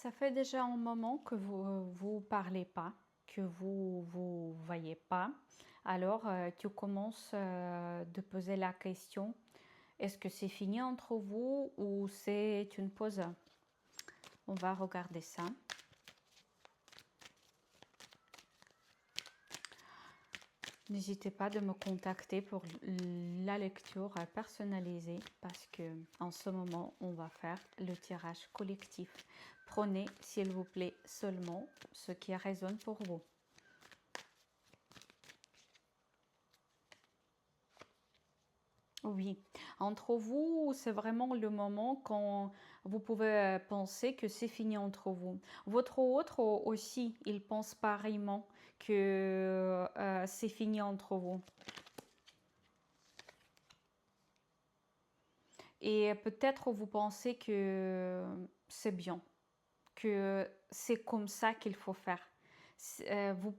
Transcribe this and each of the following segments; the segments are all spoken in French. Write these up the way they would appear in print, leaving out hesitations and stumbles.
Ça fait déjà un moment que vous parlez pas, que vous voyez pas. Alors, tu commences de poser la question, est-ce que c'est fini entre vous ou c'est une pause? On va regarder ça. N'hésitez pas de me contacter pour la lecture personnalisée parce que en ce moment, on va faire le tirage collectif. Prenez, s'il vous plaît, seulement ce qui résonne pour vous. Oui, entre vous, c'est vraiment le moment quand vous pouvez penser que c'est fini entre vous. Votre autre aussi, il pense pareillement que c'est fini entre vous. Et peut-être vous pensez que c'est bien, que c'est comme ça qu'il faut faire. Vous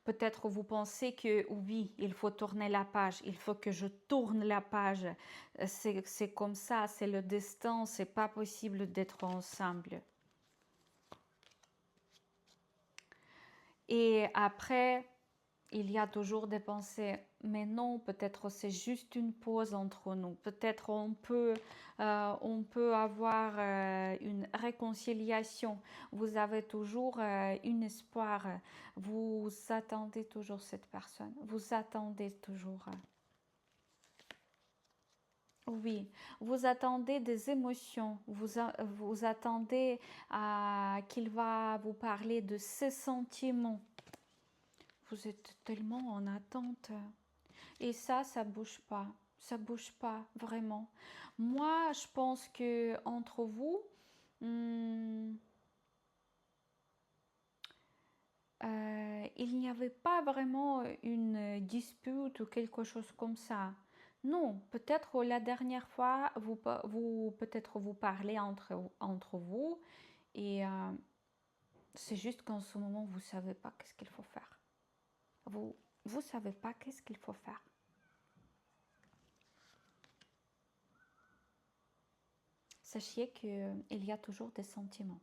peut-être vous pensez que oui, il faut tourner la page, il faut que je tourne la page. C'est comme ça, c'est le destin, c'est pas possible d'être ensemble. Et après, il y a toujours des pensées, mais non, peut-être c'est juste une pause entre nous. Peut-être on peut avoir une réconciliation. Vous avez toujours un espoir. Vous attendez toujours cette personne. Vous attendez toujours. Oui, vous attendez des émotions. Vous attendez qu'il va vous parler de ses sentiments. Vous êtes tellement en attente. Et ça bouge pas. Ça bouge pas, vraiment. Moi, je pense que entre vous, hum, il n'y avait pas vraiment une dispute ou quelque chose comme ça. Non, peut-être la dernière fois, peut-être vous parlez entre vous et c'est juste qu'en ce moment, vous ne savez pas qu'est-ce qu'il faut faire. Vous ne savez pas qu'est-ce qu'il faut faire. Sachez qu'il y a toujours des sentiments.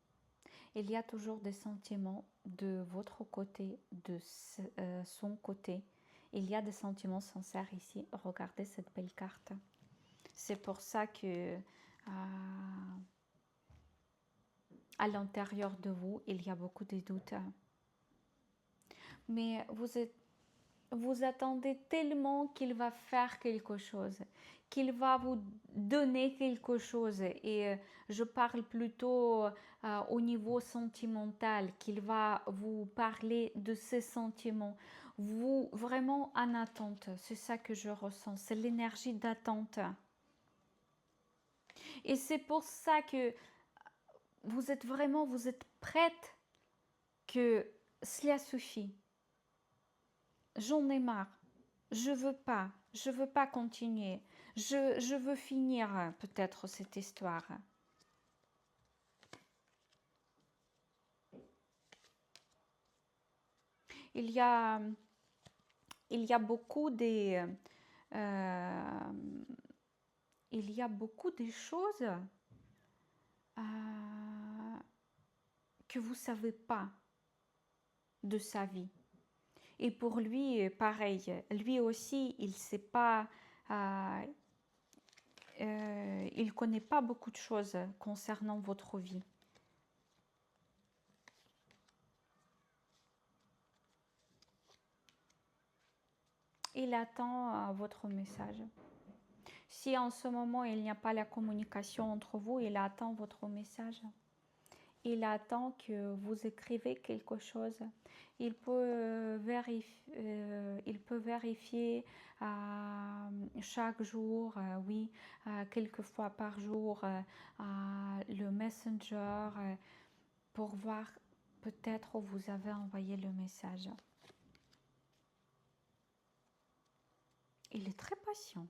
Il y a toujours des sentiments de votre côté, de son côté. Il y a des sentiments sincères ici. Regardez cette belle carte. C'est pour ça que à l'intérieur de vous, il y a beaucoup de doutes. Mais vous attendez tellement qu'il va faire quelque chose, qu'il va vous donner quelque chose. Et je parle plutôt au niveau sentimental, qu'il va vous parler de ses sentiments. Vous, vraiment en attente, c'est ça que je ressens, c'est l'énergie d'attente. Et c'est pour ça que vous êtes prête que cela suffit. J'en ai marre. Je veux pas continuer. Je veux finir peut-être cette histoire. Il y a, il y a beaucoup des, il y a beaucoup de choses que vous savez pas de sa vie. Et pour lui, pareil. Lui aussi, il sait pas. Il connaît pas beaucoup de choses concernant votre vie. Il attend votre message. Si en ce moment il n'y a pas la communication entre vous, il attend votre message. Il attend que vous écrivez quelque chose. Il peut vérifier chaque jour, oui, quelques fois par jour, le Messenger pour voir peut-être où vous avez envoyé le message. Il est très patient.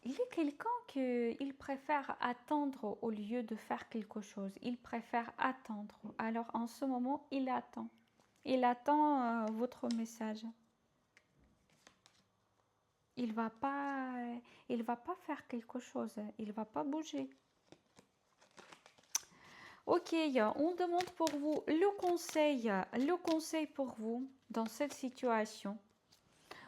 Il est quelqu'un qu'il préfère attendre au lieu de faire quelque chose. Il préfère attendre. Alors en ce moment, il attend. Il attend votre message. Il va pas faire quelque chose. Il va pas bouger. Ok, on demande pour vous le conseil pour vous dans cette situation.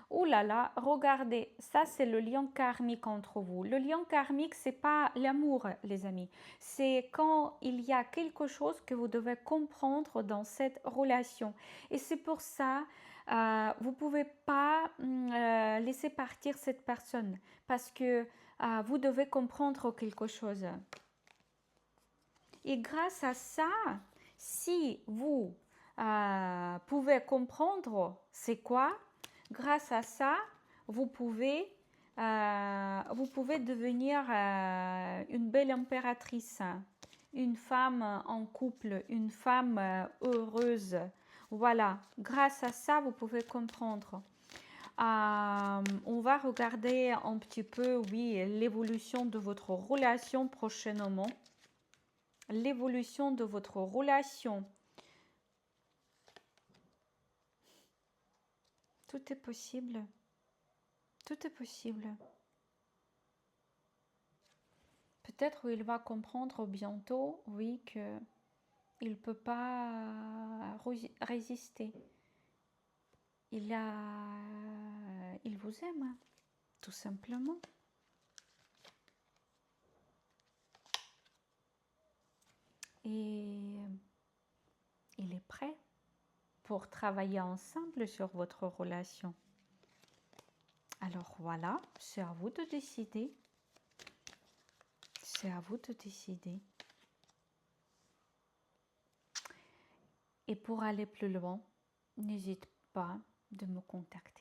Oh là là, regardez, ça c'est le lien karmique entre vous. Le lien karmique, c'est pas l'amour, les amis. C'est quand il y a quelque chose que vous devez comprendre dans cette relation. Et c'est pour ça, vous pouvez pas laisser partir cette personne parce que vous devez comprendre quelque chose. Et grâce à ça, si vous pouvez comprendre c'est quoi, grâce à ça, vous pouvez devenir une belle impératrice, une femme en couple, une femme heureuse. Voilà, grâce à ça, vous pouvez comprendre. On va regarder un petit peu, oui, l'évolution de votre relation prochainement. L'évolution de votre relation. Tout est possible. Tout est possible. Peut-être il va comprendre bientôt, oui, que il peut pas résister. Il vous aime, tout simplement. Et il est prêt pour travailler ensemble sur votre relation. Alors voilà, c'est à vous de décider. C'est à vous de décider. Et pour aller plus loin, n'hésite pas de me contacter.